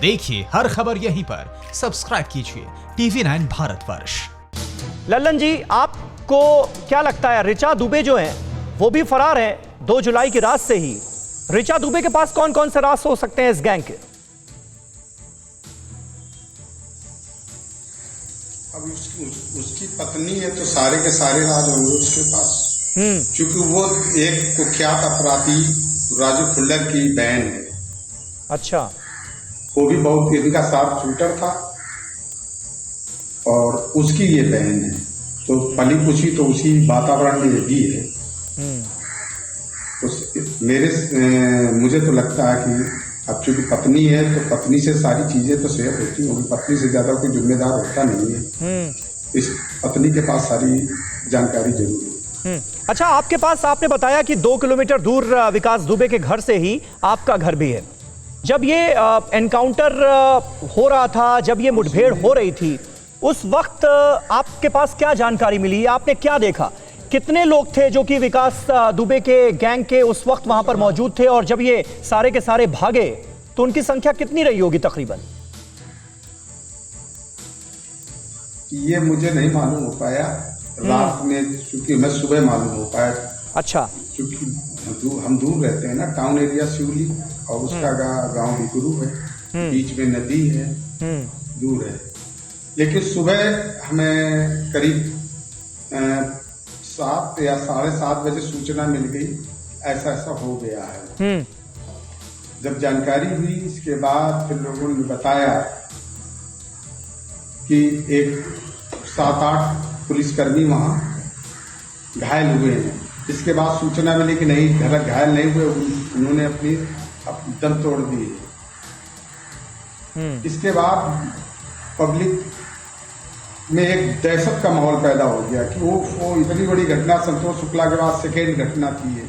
देखिए हर खबर यहीं पर, सब्सक्राइब कीजिए TV9 भारतवर्ष। लल्लन जी, आपको क्या लगता है ऋचा दुबे जो है वो भी फरार है 2 जुलाई की रात से ही। ऋचा दुबे के पास कौन कौन से राज हो सकते हैं इस गैंग के? अब उसकी पत्नी है तो सारे के सारे राज होंगे उसके पास, क्योंकि वो एक कुख्यात अपराधी राजू खुल्लर की बहन है। अच्छा। वो भी बहुत इनका शार्प शूटर था और उसकी ये बहन है, तो पली पुछी तो उसी वातावरण में भी है। तो मुझे तो लगता है कि अब चूंकि पत्नी है तो पत्नी से सारी चीजें तो शेयर होती होगी, पत्नी से ज्यादा कोई जिम्मेदार होता नहीं है। इस पत्नी के पास सारी जानकारी जरूर है। अच्छा, आपके पास आपने बताया कि 2 किलोमीटर दूर विकास दुबे के घर से ही आपका घर भी है। जब ये एनकाउंटर हो रहा था, जब ये मुठभेड़ हो रही थी, उस वक्त आपके पास क्या जानकारी मिली? आपने क्या देखा? कितने लोग थे जो कि विकास दुबे के गैंग के उस वक्त वहां पर मौजूद थे, और जब ये सारे के सारे भागे तो उनकी संख्या कितनी रही होगी तकरीबन? ये मुझे नहीं मालूम हो पाया रात में, क्योंकि मैं सुबह मालूम हो पाया। अच्छा। क्योंकि हम दूर रहते हैं ना, टाउन एरिया शिवली, और उसका गांव बिकरू है, बीच में नदी है, दूर है। लेकिन सुबह हमें करीब 7 या 7:30 बजे सूचना मिल गई ऐसा ऐसा हो गया है। जब जानकारी हुई इसके बाद फिर लोगों ने बताया कि एक 7-8 पुलिसकर्मी वहां घायल हुए हैं। इसके बाद सूचना मिली कि नहीं, घायल नहीं हुए, उन्होंने अपनी दम तोड़ दिए। इसके बाद पब्लिक में एक दहशत का माहौल पैदा हो गया कि वो इतनी बड़ी घटना संतोष शुक्ला के बाद सेकेंड घटना थी ये।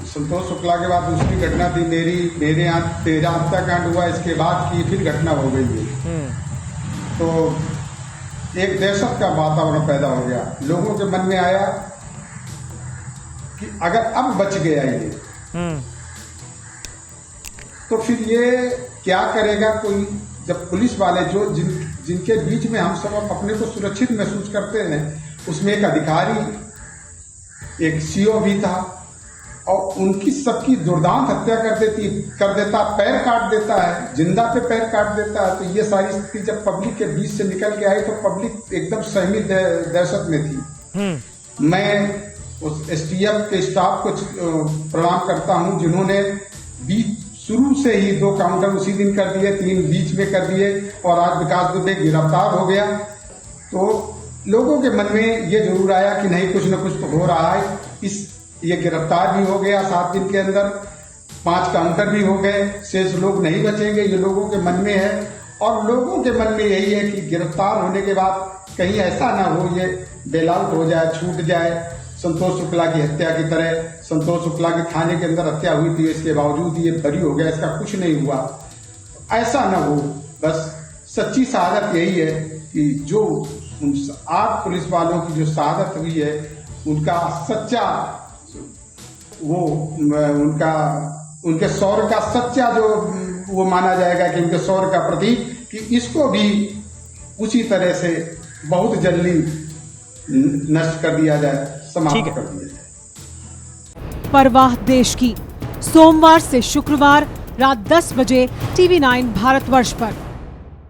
संतोष शुक्ला के बाद दूसरी घटना थी, मेरे यहाँ 13 हत्याकांड हुआ, इसके बाद की फिर घटना हो गई है। तो एक दहशत का वातावरण पैदा हो गया। लोगों के मन में आया कि अगर अब बच गया ये तो फिर ये क्या करेगा कोई। जब पुलिस वाले जिनके बीच में हम सब अपने को सुरक्षित महसूस करते हैं, उसमें एक अधिकारी, एक सीओ भी था, और उनकी सबकी दुर्दांत हत्या कर देता, पैर काट देता है, जिंदा पे पैर काट देता है। तो ये सारी स्थिति जब पब्लिक के बीच से निकल के आई तो पब्लिक एकदम सहमी दहशत में थी। मैं उस STF के स्टाफ को प्रणाम करता हूं जिन्होंने शुरू से ही 2 काउंटर उसी दिन कर दिए, 3 बीच में कर दिए, और आज विकास दुबे गिरफ्तार हो गया। तो लोगों के मन में ये जरूर आया कि नहीं, कुछ न कुछ तो हो रहा है। ये गिरफ्तार भी हो गया 7 दिन के अंदर, 5 काउंटर भी हो गए, शेष लोग नहीं बचेंगे, ये लोगों के मन में है। और लोगों के मन में यही है कि गिरफ्तार होने के बाद कहीं ऐसा ना हो ये बेल आउट हो जाए, छूट जाए, संतोष शुक्ला की हत्या की तरह। संतोष शुक्ला की थाने के अंदर हत्या हुई थी, इसके बावजूद ये बरी हो गया, इसका कुछ नहीं हुआ, ऐसा ना हो। बस सच्ची शहादत यही है कि जो 8 पुलिस वालों की जो शहादत हुई है, उनका सच्चा उनके शौर्य का सच्चा जो वो माना जाएगा कि उनके शौर्य का प्रतीक, कि इसको भी उसी तरह से बहुत जल्दी नष्ट कर दिया जाए, समाप्त कर दिया जाए। परवाह देश की, सोमवार से शुक्रवार रात 10 बजे TV9 भारतवर्ष पर।